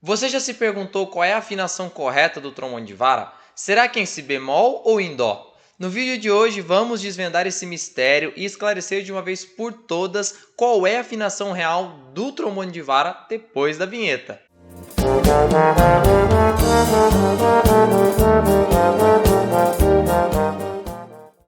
Você já se perguntou qual é a afinação correta do trombone de vara? Será que é em si bemol ou em dó? No vídeo de hoje vamos desvendar esse mistério e esclarecer de uma vez por todas qual é a afinação real do trombone de vara depois da vinheta.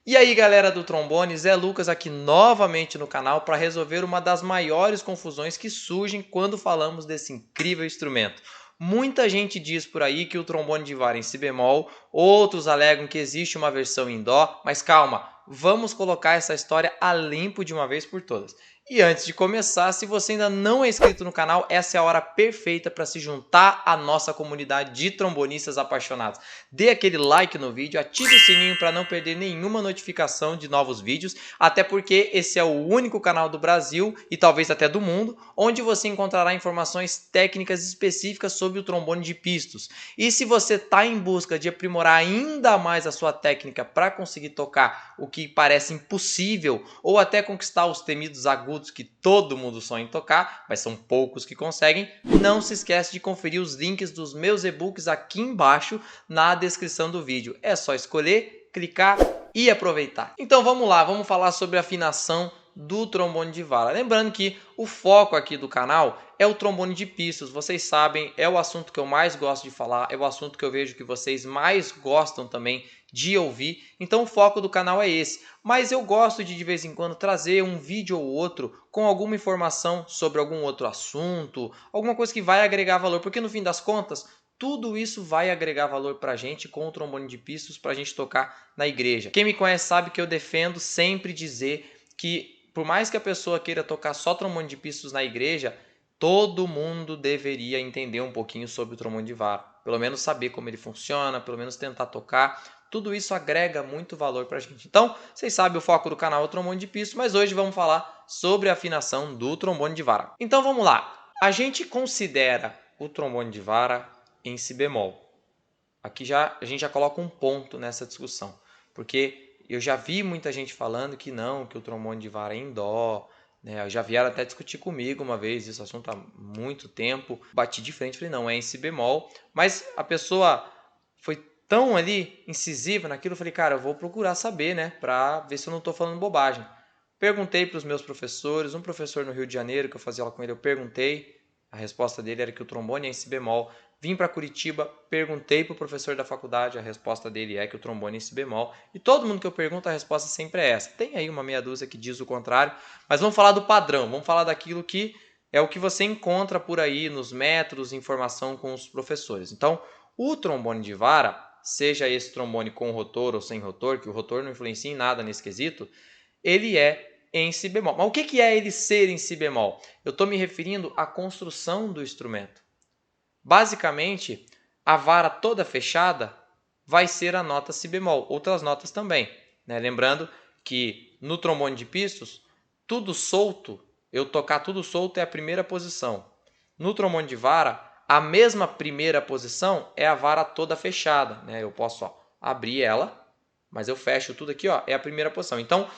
E aí galera do trombone, Zé Lucas aqui novamente no canal para resolver uma das maiores confusões que surgem quando falamos desse incrível instrumento. Muita gente diz por aí que o trombone de vara é em si bemol, outros alegam que existe uma versão em dó, mas calma, vamos colocar essa história a limpo de uma vez por todas. E antes de começar, se você ainda não é inscrito no canal, essa é a hora perfeita para se juntar à nossa comunidade de trombonistas apaixonados. Dê aquele like no vídeo, ative o sininho para não perder nenhuma notificação de novos vídeos, até porque esse é o único canal do Brasil e talvez até do mundo, onde você encontrará informações técnicas específicas sobre o trombone de pistos. E se você está em busca de aprimorar ainda mais a sua técnica para conseguir tocar o que parece impossível, ou até conquistar os temidos agudos que todo mundo sonha em tocar, mas são poucos que conseguem, não se esquece de conferir os links dos meus e-books aqui embaixo na descrição do vídeo. É só escolher, clicar e aproveitar. Então vamos lá, vamos falar sobre a afinação do trombone de vara. Lembrando que o foco aqui do canal é o trombone de pistos. Vocês sabem, é o assunto que eu mais gosto de falar, é o assunto que eu vejo que vocês mais gostam também de ouvir. Então o foco do canal é esse. Mas eu gosto de vez em quando trazer um vídeo ou outro com alguma informação sobre algum outro assunto, alguma coisa que vai agregar valor, porque no fim das contas tudo isso vai agregar valor para a gente com o trombone de pistos para a gente tocar na igreja. Quem me conhece sabe que eu defendo sempre dizer que por mais que a pessoa queira tocar só trombone de pistos na igreja, todo mundo deveria entender um pouquinho sobre o trombone de vara. Pelo menos saber como ele funciona, pelo menos tentar tocar. Tudo isso agrega muito valor para a gente. Então, vocês sabem, o foco do canal é o trombone de pistos, mas hoje vamos falar sobre a afinação do trombone de vara. Então vamos lá. A gente considera o trombone de vara em si bemol. Aqui a gente já coloca um ponto nessa discussão, porque eu já vi muita gente falando que não, que o trombone de vara é em dó, né? Já vieram até discutir comigo uma vez esse assunto há muito tempo. Bati de frente, falei não, é em si bemol, mas a pessoa foi tão ali incisiva naquilo, eu falei, cara, eu vou procurar saber, né, para ver se eu não estou falando bobagem. Perguntei para os meus professores, um professor no Rio de Janeiro que eu fazia aula com ele, eu perguntei, a resposta dele era que o trombone é em si bemol. Vim para Curitiba, perguntei para o professor da faculdade, a resposta dele é que o trombone é em si bemol. E todo mundo que eu pergunto, a resposta sempre é essa. Tem aí uma meia dúzia que diz o contrário, mas vamos falar do padrão, vamos falar daquilo que é o que você encontra por aí nos métodos de informação com os professores. Então, o trombone de vara, seja esse trombone com rotor ou sem rotor, que o rotor não influencia em nada nesse quesito, ele é em si bemol. Mas o que é ele ser em si bemol? Eu estou me referindo à construção do instrumento. Basicamente, a vara toda fechada vai ser a nota si bemol, outras notas também, né? Lembrando que no trombone de pistos, tudo solto, eu tocar tudo solto é a primeira posição. No trombone de vara, a mesma primeira posição é a vara toda fechada, né? Eu posso abrir ela, mas eu fecho tudo aqui, é a primeira posição. Então,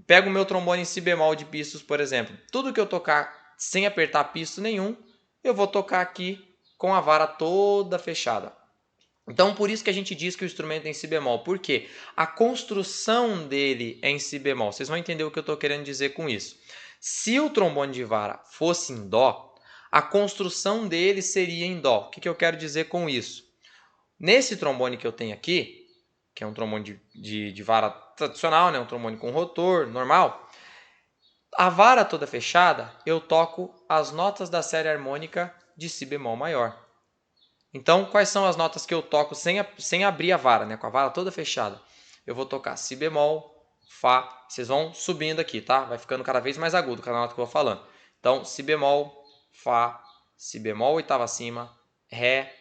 pego o meu trombone em si bemol de pistos, por exemplo. Tudo que eu tocar sem apertar pisto nenhum, eu vou tocar aqui com a vara toda fechada. Então, por isso que a gente diz que o instrumento é em si bemol. Por quê? A construção dele é em si bemol. Vocês vão entender o que eu estou querendo dizer com isso. Se o trombone de vara fosse em dó, a construção dele seria em dó. O que eu quero dizer com isso? Nesse trombone que eu tenho aqui, que é um trombone de vara tradicional, né? Um trombone com rotor, normal. A vara toda fechada, eu toco as notas da série harmônica de si bemol maior. Então, quais são as notas que eu toco sem abrir a vara, né? Com a vara toda fechada? Eu vou tocar si bemol, fá. Vocês vão subindo aqui, tá? Vai ficando cada vez mais agudo cada nota que eu vou falando. Então, si bemol, fá, si bemol oitava acima, ré,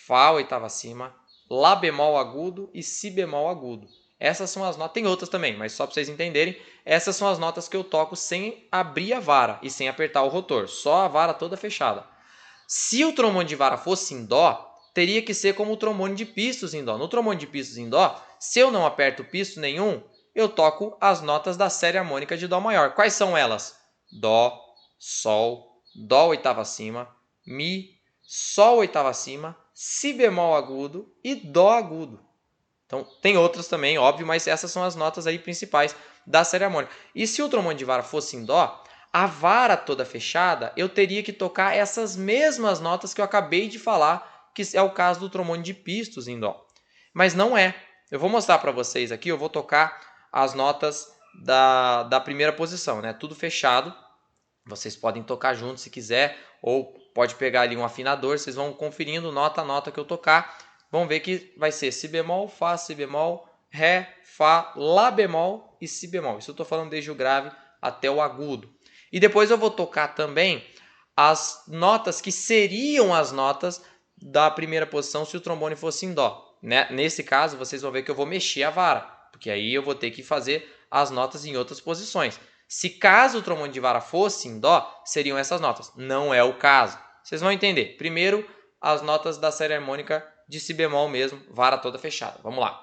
fá oitava acima, lá bemol agudo e si bemol agudo. Essas são as notas, tem outras também, mas só para vocês entenderem, essas são as notas que eu toco sem abrir a vara e sem apertar o rotor, só a vara toda fechada. Se o trombone de vara fosse em dó, teria que ser como o trombone de pistos em dó. No trombone de pistos em dó, se eu não aperto pisto nenhum, eu toco as notas da série harmônica de dó maior. Quais são elas? Dó, sol, dó oitava acima, mi, Sol oitava acima, Si bemol agudo e Dó agudo. Então, tem outras também, óbvio, mas essas são as notas aí principais da série harmônica. E se o trombone de vara fosse em Dó, a vara toda fechada, eu teria que tocar essas mesmas notas que eu acabei de falar, que é o caso do trombone de pistos em Dó. Mas não é. Eu vou mostrar para vocês aqui, eu vou tocar as notas da primeira posição, né? Tudo fechado. Vocês podem tocar junto se quiser, ou pode pegar ali um afinador, vocês vão conferindo nota a nota que eu tocar. Vão ver que vai ser Si bemol, Fá, Si bemol, Ré, Fá, Lá bemol e Si bemol. Isso eu estou falando desde o grave até o agudo. E depois eu vou tocar também as notas que seriam as notas da primeira posição se o trombone fosse em Dó. Nesse caso, vocês vão ver que eu vou mexer a vara, porque aí eu vou ter que fazer as notas em outras posições. Se caso o trombone de vara fosse em Dó, seriam essas notas. Não é o caso. Vocês vão entender. Primeiro, as notas da série harmônica de Si bemol mesmo, vara toda fechada. Vamos lá.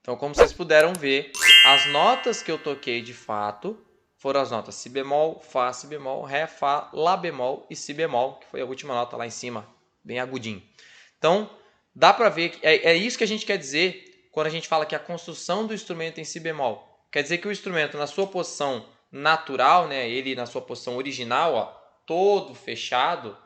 Então, como vocês puderam ver, as notas que eu toquei de fato foram as notas Si bemol, Fá, Si bemol, Ré, Fá, Lá bemol e Si bemol, que foi a última nota lá em cima, bem agudinho. Então, dá para ver que é isso que a gente quer dizer quando a gente fala que a construção do instrumento em Si bemol. Quer dizer que o instrumento na sua posição natural, né, ele na sua posição original, ó, todo fechado,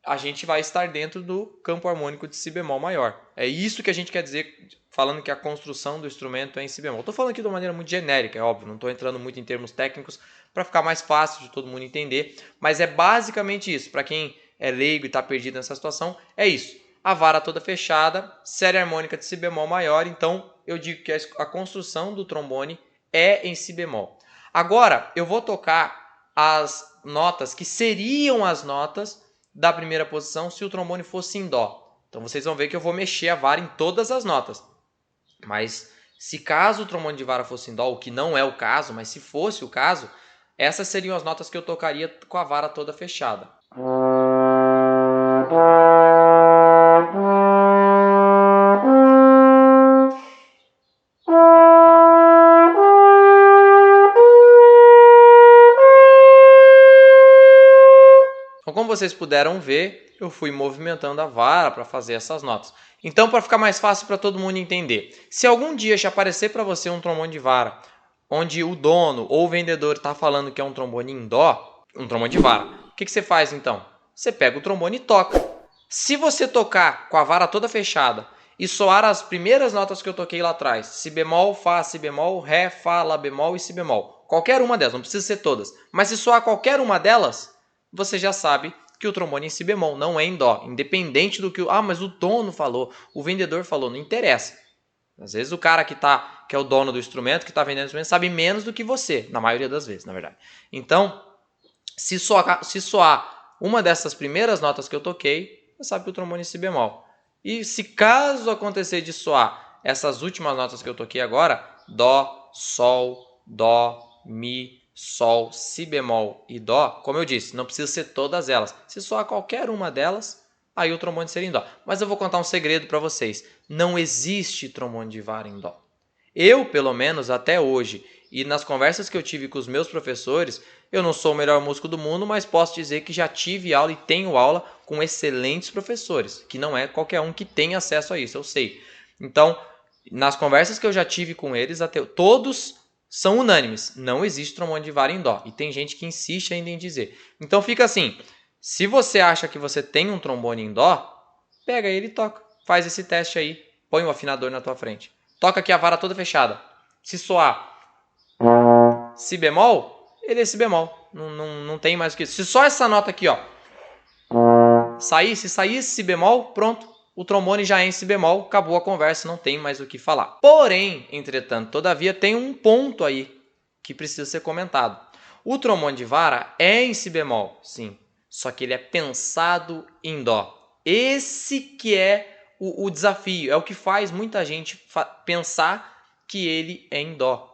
a gente vai estar dentro do campo harmônico de Si bemol maior. É isso que a gente quer dizer falando que a construção do instrumento é em Si bemol. Estou falando aqui de uma maneira muito genérica, é óbvio, não estou entrando muito em termos técnicos para ficar mais fácil de todo mundo entender, mas é basicamente isso. Para quem é leigo e está perdido nessa situação, é isso. A vara toda fechada, série harmônica de Si bemol maior, então eu digo que a construção do trombone é em Si bemol. Agora, eu vou tocar as notas que seriam as notas da primeira posição se o trombone fosse em Dó. Então vocês vão ver que eu vou mexer a vara em todas as notas. Mas se caso o trombone de vara fosse em Dó, o que não é o caso, mas se fosse o caso, essas seriam as notas que eu tocaria com a vara toda fechada. Então, como vocês puderam ver, eu fui movimentando a vara para fazer essas notas. Então, para ficar mais fácil para todo mundo entender, se algum dia te aparecer para você um trombone de vara, onde o dono ou o vendedor está falando que é um trombone em Dó, um trombone de vara, o que você faz então? Você pega o trombone e toca. Se você tocar com a vara toda fechada e soar as primeiras notas que eu toquei lá atrás, Si bemol, Fá, Si bemol, Ré, Fá, Lá bemol e Si bemol, qualquer uma delas, não precisa ser todas, mas se soar qualquer uma delas, você já sabe que o trombone é em Si bemol, não é em Dó. Independente do que... mas o dono falou, o vendedor falou, não interessa. Às vezes o cara que é o dono do instrumento, que está vendendo o instrumento, sabe menos do que você, na maioria das vezes, na verdade. Então, se soar uma dessas primeiras notas que eu toquei, você sabe que o trombone é em Si bemol. E se caso acontecer de soar essas últimas notas que eu toquei agora, Dó, Sol, Dó, Mi, Sol, Si bemol e Dó, como eu disse, não precisa ser todas elas. Se soar qualquer uma delas, aí o trombone seria em Dó. Mas eu vou contar um segredo para vocês. Não existe trombone de vara em Dó. Eu, pelo menos, até hoje, e nas conversas que eu tive com os meus professores, eu não sou o melhor músico do mundo, mas posso dizer que já tive aula e tenho aula com excelentes professores, que não é qualquer um que tem acesso a isso, eu sei. Então, nas conversas que eu já tive com eles, todos são unânimes. Não existe trombone de vara em Dó. E tem gente que insiste ainda em dizer. Então fica assim, se você acha que você tem um trombone em Dó, pega ele e toca. Faz esse teste aí, põe o afinador na tua frente. Toca aqui a vara toda fechada. Se soar Si bemol, ele é Si bemol. Não tem mais o que isso. Se só essa nota aqui, ó, se saísse Si bemol, pronto. O trombone já é em Si bemol, acabou a conversa, não tem mais o que falar. Porém, entretanto, todavia, tem um ponto aí que precisa ser comentado. O trombone de vara é em Si bemol, sim, só que ele é pensado em Dó. Esse que é o desafio, é o que faz muita gente pensar que ele é em dó.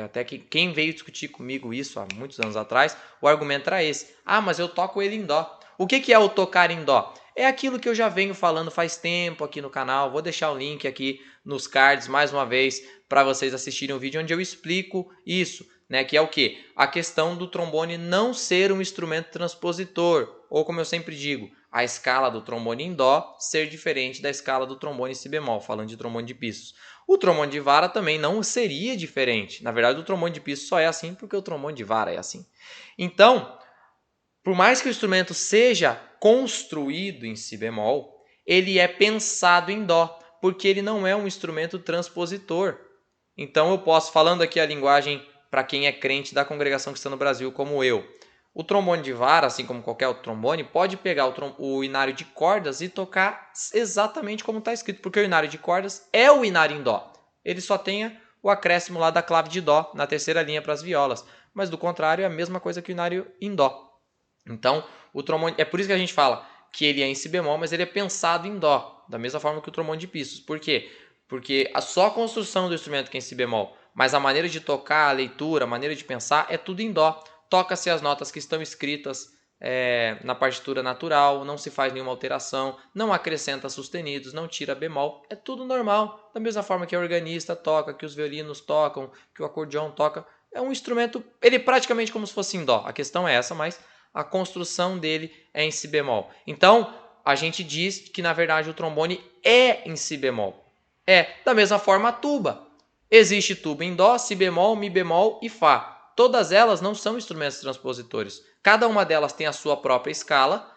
Até que quem veio discutir comigo isso há muitos anos atrás, o argumento era esse. Ah, mas eu toco ele em dó. O que é o tocar em dó? É aquilo que eu já venho falando faz tempo aqui no canal. Vou deixar o link aqui nos cards mais uma vez para vocês assistirem o vídeo onde eu explico isso, né? Que é o quê? A questão do trombone não ser um instrumento transpositor, ou como eu sempre digo, a escala do trombone em dó ser diferente da escala do trombone em si bemol, falando de trombone de pistos. O trombone de vara também não seria diferente. Na verdade, o trombone de piso só é assim porque o trombone de vara é assim. Então, por mais que o instrumento seja construído em si bemol, ele é pensado em dó, porque ele não é um instrumento transpositor. Então, eu posso, falando aqui a linguagem para quem é crente da congregação cristã no Brasil, como eu, o trombone de vara, assim como qualquer outro trombone, pode pegar o inário de cordas e tocar exatamente como está escrito, porque o inário de cordas é o inário em dó. Ele só tem o acréscimo lá da clave de dó na terceira linha para as violas, mas do contrário é a mesma coisa que o inário em dó. Então, o trombone, é por isso que a gente fala que ele é em si bemol, mas ele é pensado em dó, da mesma forma que o trombone de pistos. Por quê? Porque só a construção do instrumento que é em si bemol, mas a maneira de tocar, a leitura, a maneira de pensar é tudo em dó. Toca-se as notas que estão escritas na partitura natural, não se faz nenhuma alteração, não acrescenta sustenidos, não tira bemol, é tudo normal. Da mesma forma que o organista toca, que os violinos tocam, que o acordeão toca, é um instrumento, ele é praticamente como se fosse em dó. A questão é essa, mas a construção dele é em si bemol. Então, a gente diz que na verdade o trombone é em si bemol. Da mesma forma a tuba. Existe tuba em dó, si bemol, mi bemol e fá. Todas elas não são instrumentos transpositores. Cada uma delas tem a sua própria escala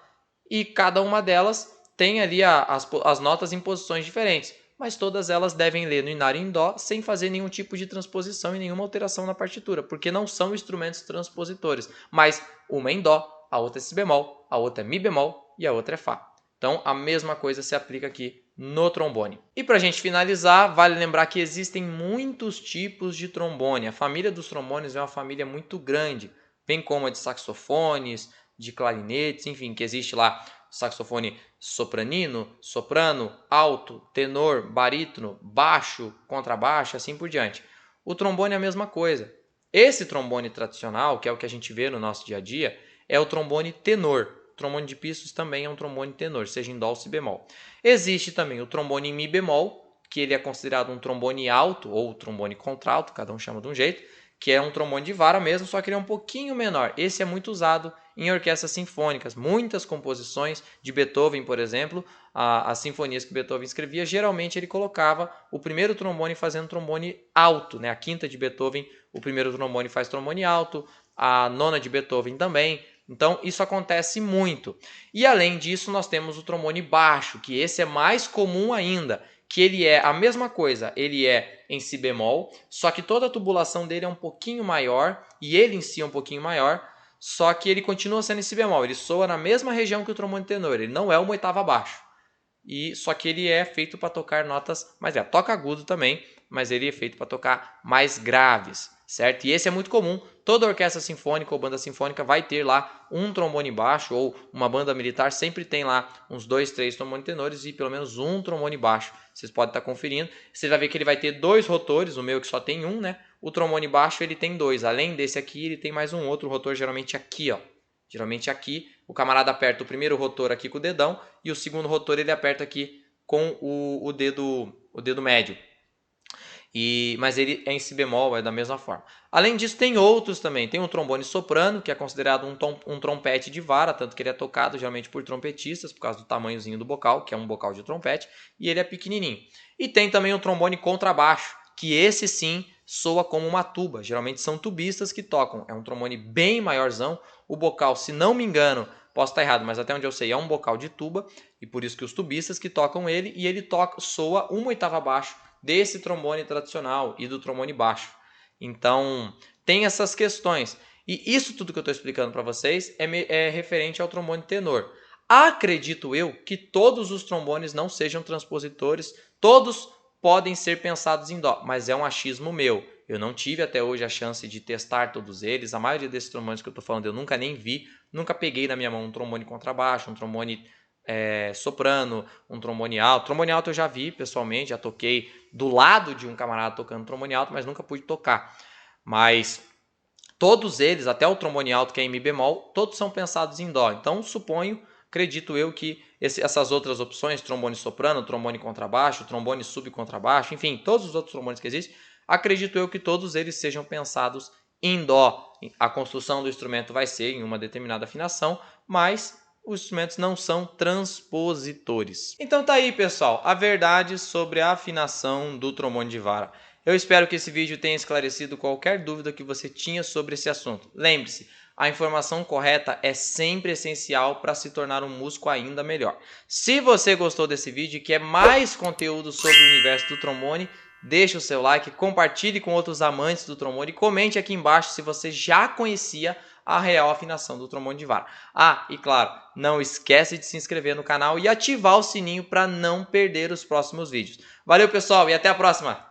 e cada uma delas tem ali as notas em posições diferentes. Mas todas elas devem ler no inário em dó sem fazer nenhum tipo de transposição e nenhuma alteração na partitura, porque não são instrumentos transpositores. Mas uma é em dó, a outra é si bemol, a outra é mi bemol e a outra é fá. Então a mesma coisa se aplica aqui no trombone. E para a gente finalizar, vale lembrar que existem muitos tipos de trombone. A família dos trombones é uma família muito grande, bem como a de saxofones, de clarinetes, enfim, que existe lá saxofone sopranino, soprano, alto, tenor, barítono, baixo, contrabaixo, assim por diante. O trombone é a mesma coisa. Esse trombone tradicional, que é o que a gente vê no nosso dia a dia, é o trombone tenor. O trombone de pistos também é um trombone tenor, seja em dó ou si bemol. Existe também o trombone em mi bemol, que ele é considerado um trombone alto ou trombone contralto, cada um chama de um jeito, que é um trombone de vara mesmo, só que ele é um pouquinho menor. Esse é muito usado em orquestras sinfônicas. Muitas composições de Beethoven, por exemplo, as sinfonias que Beethoven escrevia, geralmente ele colocava o primeiro trombone fazendo trombone alto, né? A quinta de Beethoven, o primeiro trombone faz trombone alto, a nona de Beethoven também. Então, isso acontece muito. E além disso, nós temos o trombone baixo, que esse é mais comum ainda, que ele é a mesma coisa, ele é em si bemol, só que toda a tubulação dele é um pouquinho maior, e ele em si é um pouquinho maior, só que ele continua sendo em si bemol, ele soa na mesma região que o trombone tenor, ele não é uma oitava abaixo. Só que ele é feito para tocar notas mais graves. Toca agudo também, mas ele é feito para tocar mais graves, certo? E esse é muito comum. Toda orquestra sinfônica ou banda sinfônica vai ter lá um trombone baixo, ou uma banda militar sempre tem lá uns 2, 3 trombones tenores e pelo menos um trombone baixo. Vocês podem estar conferindo. Você vai ver que ele vai ter 2 rotores, o meu que só tem um, né? O trombone baixo ele tem 2. Além desse aqui, ele tem mais um outro rotor, geralmente aqui, ó. Geralmente aqui, o camarada aperta o primeiro rotor aqui com o dedão e o segundo rotor ele aperta aqui com o dedo médio. Mas ele é em si bemol, é da mesma forma. Além disso, tem outros também. Tem um trombone soprano, que é considerado um trompete de vara, tanto que ele é tocado geralmente por trompetistas, por causa do tamanhozinho do bocal, que é um bocal de trompete, e ele é pequenininho. E tem também um trombone contrabaixo, que esse sim soa como uma tuba. Geralmente são tubistas que tocam. É um trombone bem maiorzão. O bocal, se não me engano, posso estar errado, mas até onde eu sei é um bocal de tuba, e por isso que os tubistas que tocam ele, e ele soa uma oitava abaixo desse trombone tradicional e do trombone baixo. Então, tem essas questões. E isso tudo que eu estou explicando para vocês é referente ao trombone tenor. Acredito eu que todos os trombones não sejam transpositores, todos podem ser pensados em dó, mas é um achismo meu. Eu não tive até hoje a chance de testar todos eles. A maioria desses trombones que eu estou falando eu nunca nem vi, nunca peguei na minha mão um trombone contrabaixo, um trombone soprano, um trombone alto. Trombone alto eu já vi pessoalmente, já toquei do lado de um camarada tocando trombone alto, mas nunca pude tocar. Mas todos eles, até o trombone alto que é em mi bemol, todos são pensados em dó. Então acredito eu que essas outras opções, trombone soprano, trombone contrabaixo, trombone subcontrabaixo, enfim, todos os outros trombones que existem, acredito eu que todos eles sejam pensados em dó. A construção do instrumento vai ser em uma determinada afinação, mas os instrumentos não são transpositores. Então tá aí, pessoal, a verdade sobre a afinação do trombone de vara. Eu espero que esse vídeo tenha esclarecido qualquer dúvida que você tinha sobre esse assunto. Lembre-se, a informação correta é sempre essencial para se tornar um músico ainda melhor. Se você gostou desse vídeo e quer mais conteúdo sobre o universo do trombone, deixe o seu like, compartilhe com outros amantes do trombone e comente aqui embaixo se você já conhecia a real afinação do trombone de vara. E claro, não esquece de se inscrever no canal e ativar o sininho para não perder os próximos vídeos. Valeu, pessoal, e até a próxima!